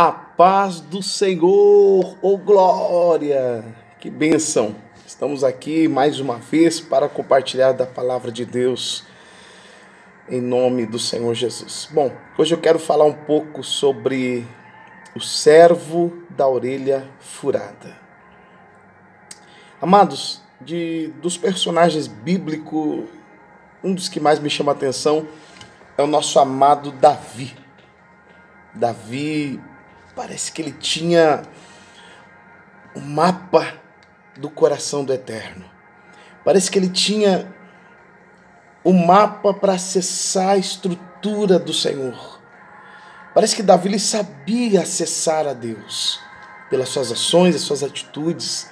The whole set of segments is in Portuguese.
A paz do Senhor, ô glória! Que bênção! Estamos aqui mais uma vez para compartilhar da palavra de Deus em nome do Senhor Jesus. Bom, hoje eu quero falar um pouco sobre o servo da orelha furada. Amados, dos personagens bíblicos, um dos que mais me chama a atenção é o nosso amado Davi. Davi, parece que ele tinha um mapa do coração do Eterno. Parece que ele tinha um mapa para acessar a estrutura do Senhor. Parece que Davi ele sabia acessar a Deus pelas suas ações, as suas atitudes,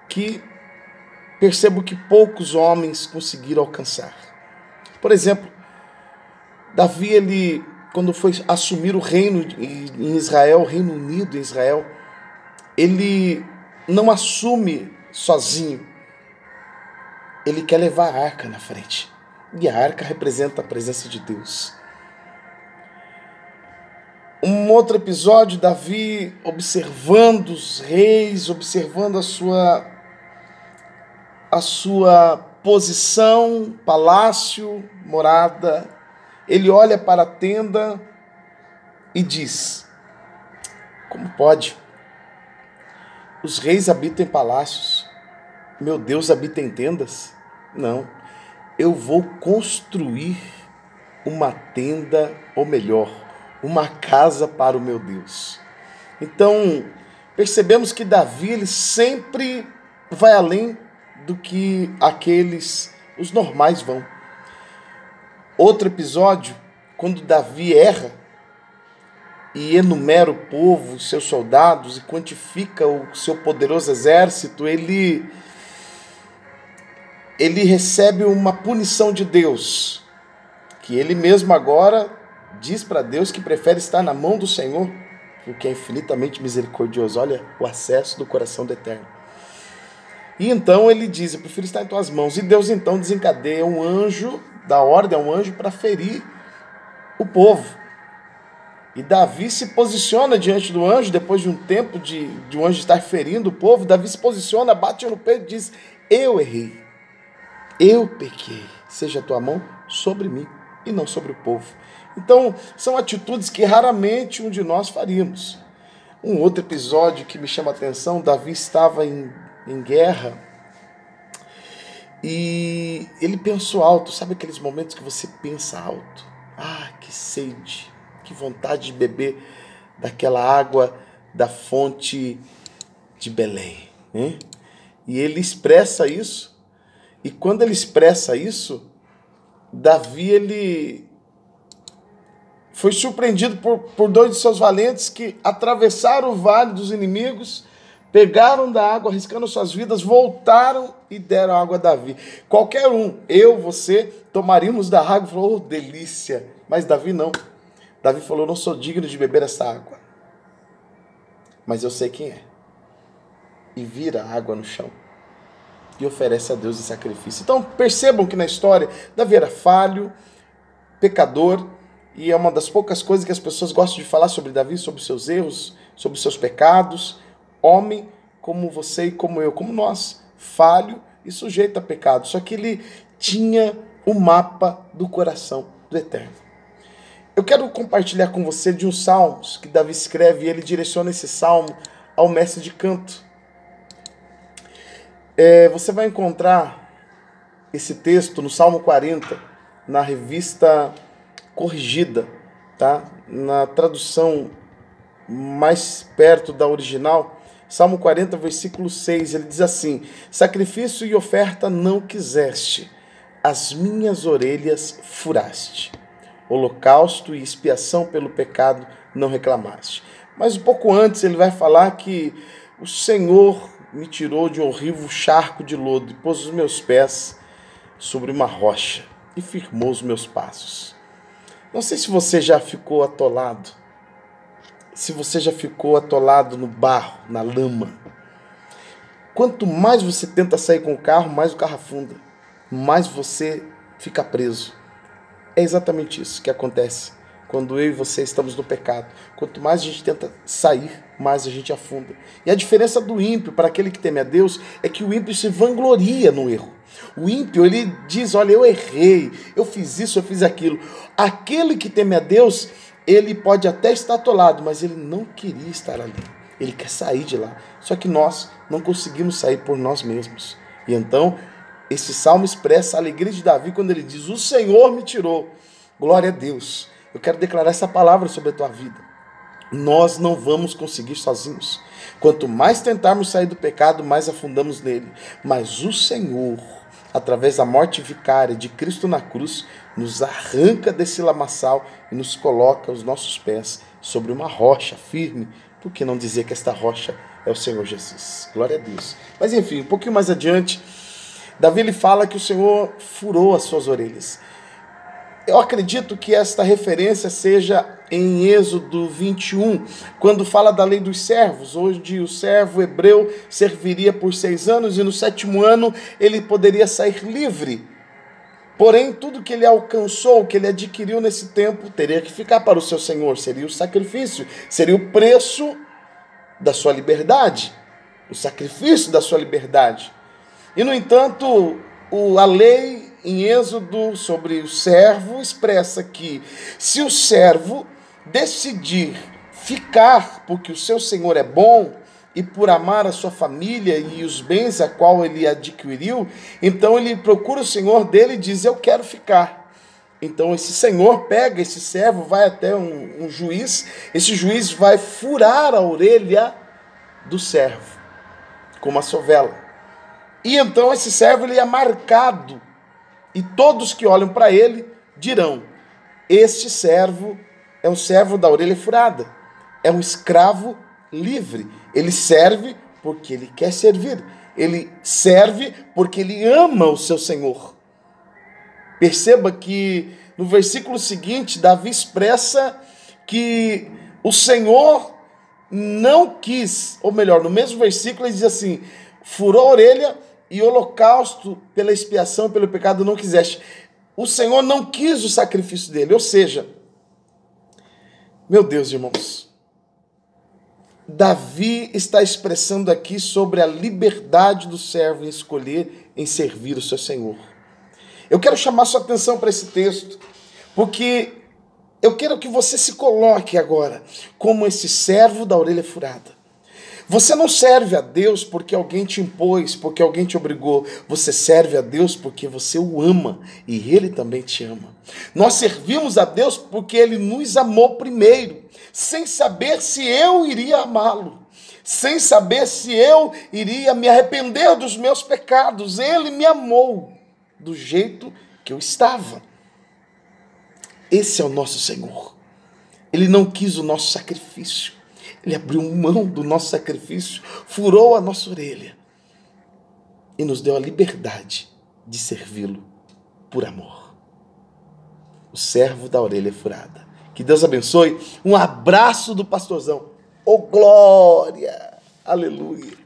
que percebo que poucos homens conseguiram alcançar. Por exemplo, Davi, ele, quando foi assumir o reino em Israel, o Reino Unido em Israel, ele não assume sozinho. Ele quer levar a arca na frente. E a arca representa a presença de Deus. Um outro episódio, Davi observando os reis, observando a sua posição, palácio, morada. Ele olha para a tenda e diz: como pode? Os reis habitam em palácios, meu Deus habita em tendas? Não, eu vou construir uma tenda, ou melhor, uma casa para o meu Deus. Então, percebemos que Davi ele sempre vai além do que os normais vão. Outro episódio, quando Davi erra e enumera o povo, os seus soldados, e quantifica o seu poderoso exército, ele recebe uma punição de Deus, que ele mesmo agora diz para Deus que prefere estar na mão do Senhor, porque é infinitamente misericordioso. Olha o acesso do coração do Eterno. E então ele diz: eu prefiro estar em tuas mãos. E Deus então desencadeia um anjo, dá ordem a um anjo para ferir o povo. E Davi se posiciona diante do anjo, depois de um tempo de um anjo estar ferindo o povo. Davi se posiciona, bate no peito e diz: eu errei, eu pequei, seja a tua mão sobre mim e não sobre o povo. Então, são atitudes que raramente um de nós faríamos. Um outro episódio que me chama a atenção: Davi estava em guerra e ele pensou alto. Sabe aqueles momentos que você pensa alto? Ah, que sede, que vontade de beber daquela água da fonte de Belém, né? E ele expressa isso. E quando ele expressa isso, Davi ele foi surpreendido por dois de seus valentes que atravessaram o vale dos inimigos, pegaram da água, arriscando suas vidas, voltaram e deram água a Davi. Qualquer um, eu, você, tomaríamos da água e falou: oh, delícia. Mas Davi não. Davi falou: não sou digno de beber essa água, mas eu sei quem é. E vira a água no chão e oferece a Deus em sacrifício. Então percebam que na história Davi era falho, pecador, e é uma das poucas coisas que as pessoas gostam de falar sobre Davi, sobre seus erros, sobre seus pecados. Homem como você e como eu, como nós, falho e sujeito a pecado. Só que ele tinha o mapa do coração do Eterno. Eu quero compartilhar com você de uns salmos que Davi escreve, e ele direciona esse salmo ao mestre de canto. Você vai encontrar esse texto no Salmo 40, na revista corrigida, tá? Na tradução mais perto da original, Salmo 40, versículo 6, ele diz assim: sacrifício e oferta não quiseste, as minhas orelhas furaste. Holocausto e expiação pelo pecado não reclamaste. Mas um pouco antes ele vai falar que o Senhor me tirou de um horrível charco de lodo e pôs os meus pés sobre uma rocha e firmou os meus passos. Não sei se você já ficou atolado, se você já ficou atolado no barro, na lama. Quanto mais você tenta sair com o carro, mais o carro afunda, mais você fica preso. É exatamente isso que acontece quando eu e você estamos no pecado. Quanto mais a gente tenta sair, mais a gente afunda. E a diferença do ímpio para aquele que teme a Deus é que o ímpio se vangloria no erro. O ímpio, ele diz, olha, eu errei, eu fiz isso, eu fiz aquilo. Aquele que teme a Deus, ele pode até estar atolado, mas ele não queria estar ali. Ele quer sair de lá. Só que nós não conseguimos sair por nós mesmos. E então, esse salmo expressa a alegria de Davi quando ele diz, o Senhor me tirou. Glória a Deus. Eu quero declarar essa palavra sobre a tua vida. Nós não vamos conseguir sozinhos. Quanto mais tentarmos sair do pecado, mais afundamos nele. Mas o Senhor, através da morte vicária de Cristo na cruz, nos arranca desse lamaçal e nos coloca os nossos pés sobre uma rocha firme. Por que não dizer que esta rocha é o Senhor Jesus? Glória a Deus. Mas enfim, um pouquinho mais adiante, Davi ele fala que o Senhor furou as suas orelhas. Eu acredito que esta referência seja em Êxodo 21, quando fala da lei dos servos, onde o servo hebreu serviria por 6 anos e no 7º ano ele poderia sair livre. Porém, tudo que ele alcançou, que ele adquiriu nesse tempo, teria que ficar para o seu Senhor. Seria o sacrifício, seria o preço da sua liberdade, o sacrifício da sua liberdade. E, no entanto, a lei em Êxodo sobre o servo expressa que se o servo decidir ficar porque o seu Senhor é bom, e por amar a sua família e os bens a qual ele adquiriu, então ele procura o Senhor dele e diz, eu quero ficar. Então esse Senhor pega esse servo, vai até um juiz, esse juiz vai furar a orelha do servo, com uma sovela. E então esse servo ele é marcado, e todos que olham para ele dirão, este servo é um servo da orelha furada, é um escravo livre. Ele serve porque ele quer servir. Ele serve porque ele ama o seu Senhor. Perceba que no versículo seguinte, Davi expressa que o Senhor não quis, ou melhor, no mesmo versículo ele diz assim, furou a orelha e holocausto pela expiação e pelo pecado não quiseste. O Senhor não quis o sacrifício dele, ou seja, meu Deus, irmãos, Davi está expressando aqui sobre a liberdade do servo em escolher em servir o seu Senhor. Eu quero chamar sua atenção para esse texto, porque eu quero que você se coloque agora como esse servo da orelha furada. Você não serve a Deus porque alguém te impôs, porque alguém te obrigou. Você serve a Deus porque você o ama e Ele também te ama. Nós servimos a Deus porque Ele nos amou primeiro, sem saber se eu iria amá-lo, sem saber se eu iria me arrepender dos meus pecados. Ele me amou do jeito que eu estava. Esse é o nosso Senhor. Ele não quis o nosso sacrifício. Ele abriu mão do nosso sacrifício, furou a nossa orelha e nos deu a liberdade de servi-lo por amor. O servo da orelha furada. Que Deus abençoe. Um abraço do pastorzão. Oh, glória! Aleluia!